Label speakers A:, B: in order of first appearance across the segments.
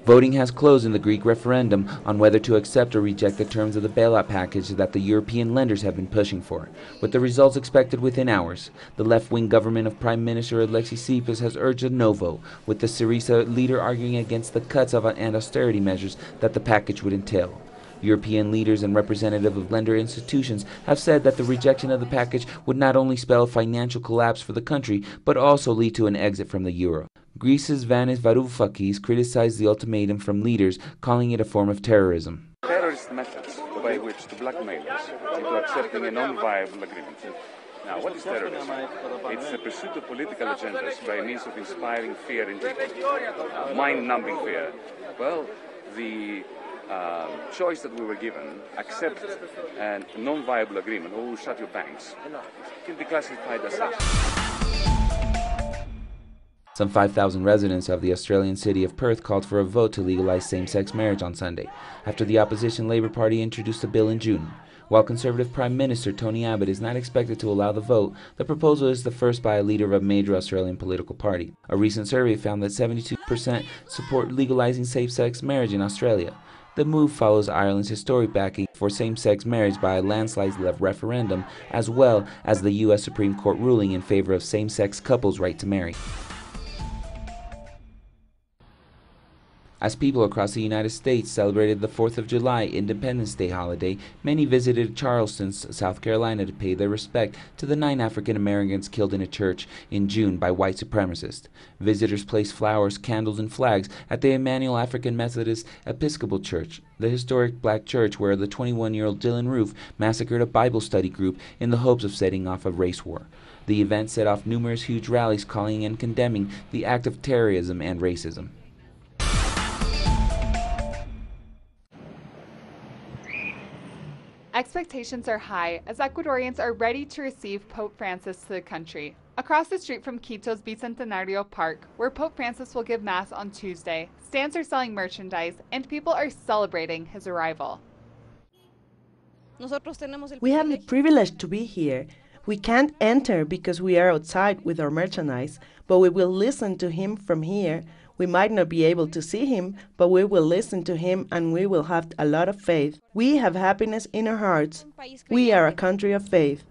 A: Voting has closed in the Greek referendum on whether to accept or reject the terms of the bailout package that the European lenders have been pushing for, with the results expected within hours. The left-wing government of Prime Minister Alexis Tsipras has urged a no vote, with the Syriza leader arguing against the cuts and austerity measures that the package would entail. European leaders and representatives of lender institutions have said that the rejection of the package would not only spell a financial collapse for the country, but also lead to an exit from the euro. Greece's Vanis Varoufakis criticized the ultimatum from leaders, calling it a form of terrorism.
B: Terrorist methods by which to blackmail us into accepting a non-viable agreement. Now, what is terrorism? It's the pursuit of political agendas by means of inspiring fear in people, mind-numbing fear. Well, the choice that we were given, accept a non-viable agreement or shut your banks, can be classified as such.
A: Some 5,000 residents of the Australian city of Perth called for a vote to legalize same-sex marriage on Sunday, after the opposition Labour Party introduced a bill in June. While Conservative Prime Minister Tony Abbott is not expected to allow the vote, the proposal is the first by a leader of a major Australian political party. A recent survey found that 72% support legalizing same-sex marriage in Australia. The move follows Ireland's historic backing for same-sex marriage by a landslide referendum, as well as the U.S. Supreme Court ruling in favor of same-sex couples' right to marry. As people across the United States celebrated the 4th of July Independence Day holiday, many visited Charleston, South Carolina to pay their respect to the 9 African Americans killed in a church in June by white supremacists. Visitors placed flowers, candles, and flags at the Emmanuel African Methodist Episcopal Church, the historic black church where the 21-year-old Dylan Roof massacred a Bible study group in the hopes of setting off a race war. The event set off numerous huge rallies calling and condemning the act of terrorism and racism.
C: Expectations are high as Ecuadorians are ready to receive Pope Francis to the country. Across the street from Quito's Bicentenario Park, where Pope Francis will give Mass on Tuesday, stands are selling merchandise and people are celebrating his arrival.
D: We have the privilege to be here. We can't enter because we are outside with our merchandise, but we will listen to him from here. We might not be able to see him, but we will listen to him and we will have a lot of faith. We have happiness in our hearts. We are a country of faith.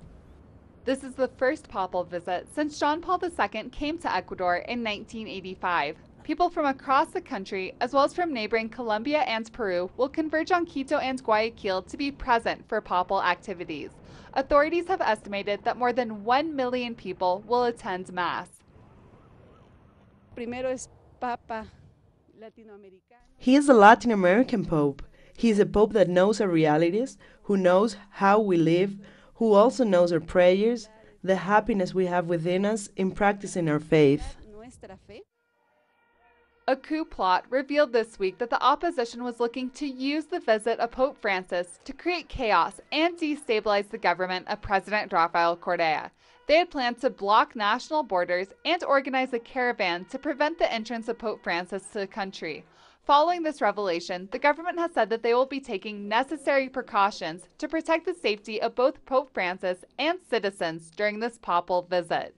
C: This is the first papal visit since John Paul II came to Ecuador in 1985. People from across the country, as well as from neighboring Colombia and Peru, will converge on Quito and Guayaquil to be present for papal activities. Authorities have estimated that more than 1 million people will attend Mass.
D: He is a Latin American Pope. He is a Pope that knows our realities, who knows how we live, who also knows our prayers, the happiness we have within us in practicing our faith.
C: A coup plot revealed this week that the opposition was looking to use the visit of Pope Francis to create chaos and destabilize the government of President Rafael Correa. They had planned to block national borders and organize a caravan to prevent the entrance of Pope Francis to the country. Following this revelation, the government has said that they will be taking necessary precautions to protect the safety of both Pope Francis and citizens during this papal visit.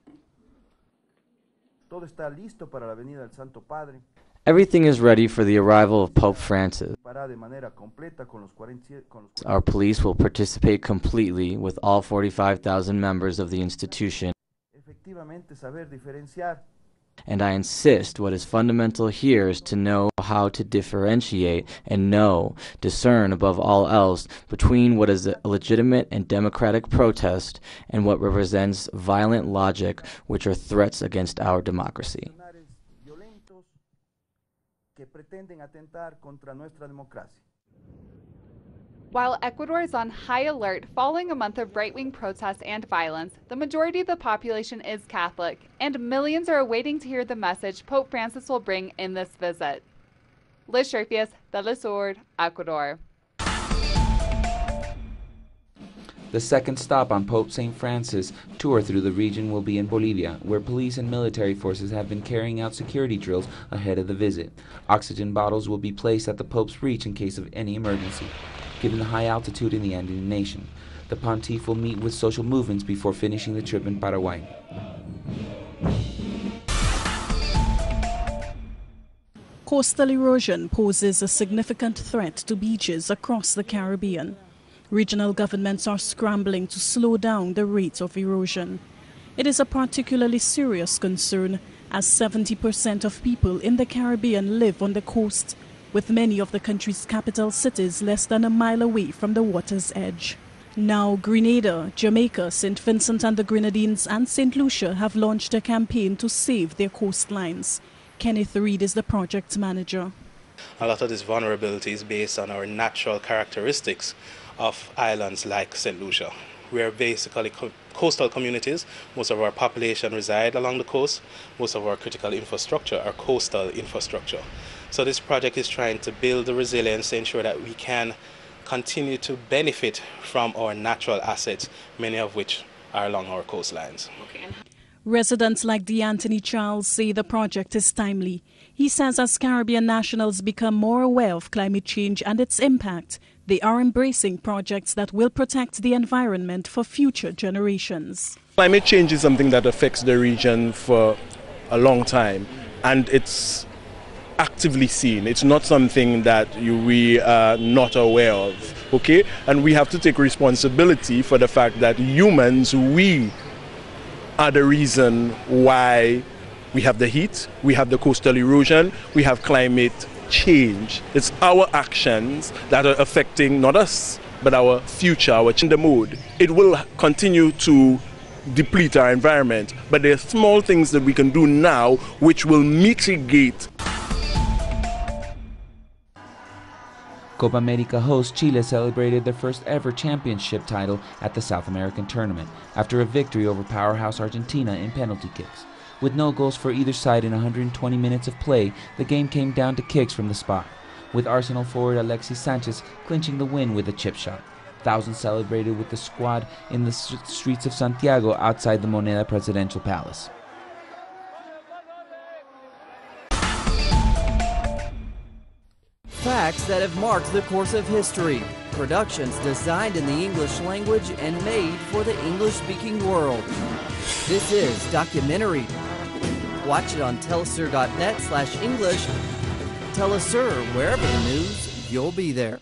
E: Everything is ready for the arrival of Pope Francis. Our police will participate completely with all 45,000 members of the institution. And I insist what is fundamental here is to know how to differentiate and discern above all else between what is a legitimate and democratic protest and what represents violent logic, which are threats against our democracy.
C: While Ecuador is on high alert following a month of right-wing protests and violence, the majority of the population is Catholic, and millions are awaiting to hear the message Pope Francis will bring in this visit. Liz Sherfius, Telesur, Ecuador.
A: The second stop on Pope St. Francis' tour through the region will be in Bolivia, where police and military forces have been carrying out security drills ahead of the visit. Oxygen bottles will be placed at the Pope's reach in case of any emergency. Given the high altitude in the Andean nation, the pontiff will meet with social movements before finishing the trip in Paraguay.
F: Coastal erosion poses a significant threat to beaches across the Caribbean. Regional governments are scrambling to slow down the rate of erosion. It is a particularly serious concern as 70% of people in the Caribbean live on the coast, with many of the country's capital cities less than a mile away from the water's edge. Now, Grenada, Jamaica, St. Vincent and the Grenadines and St. Lucia have launched a campaign to save their coastlines. Kenneth Reed is the project manager.
G: A lot of this vulnerability is based on our natural characteristics of islands like St. Lucia. We are basically coastal communities. Most of our population reside along the coast. Most of our critical infrastructure are coastal infrastructure. So this project is trying to build the resilience to ensure that we can continue to benefit from our natural assets, many of which are along our coastlines.
F: Residents like D'Anthony Charles say the project is timely. He says as Caribbean nationals become more aware of climate change and its impact, they are embracing projects that will protect the environment for future generations.
H: Climate change is something that affects the region for a long time, and it's actively seen. It's not something that we are not aware of, okay? And we have to take responsibility for the fact that humans, we are the reason why we have the heat, we have the coastal erosion, we have climate change. It's our actions that are affecting not us, but our future, our change the mode. It will continue to deplete our environment, but there are small things that we can do now which will mitigate.
A: Copa America host Chile celebrated their first ever championship title at the South American tournament after a victory over powerhouse Argentina in penalty kicks. With no goals for either side in 120 minutes of play, the game came down to kicks from the spot, with Arsenal forward Alexis Sanchez clinching the win with a chip shot. Thousands celebrated with the squad in the streets of Santiago outside the Moneda presidential palace.
I: Facts that have marked the course of history. Productions designed in the English language and made for the English-speaking world. This is Documentary. Watch it on telesur.net/English. Telesur, wherever the news, you'll be there.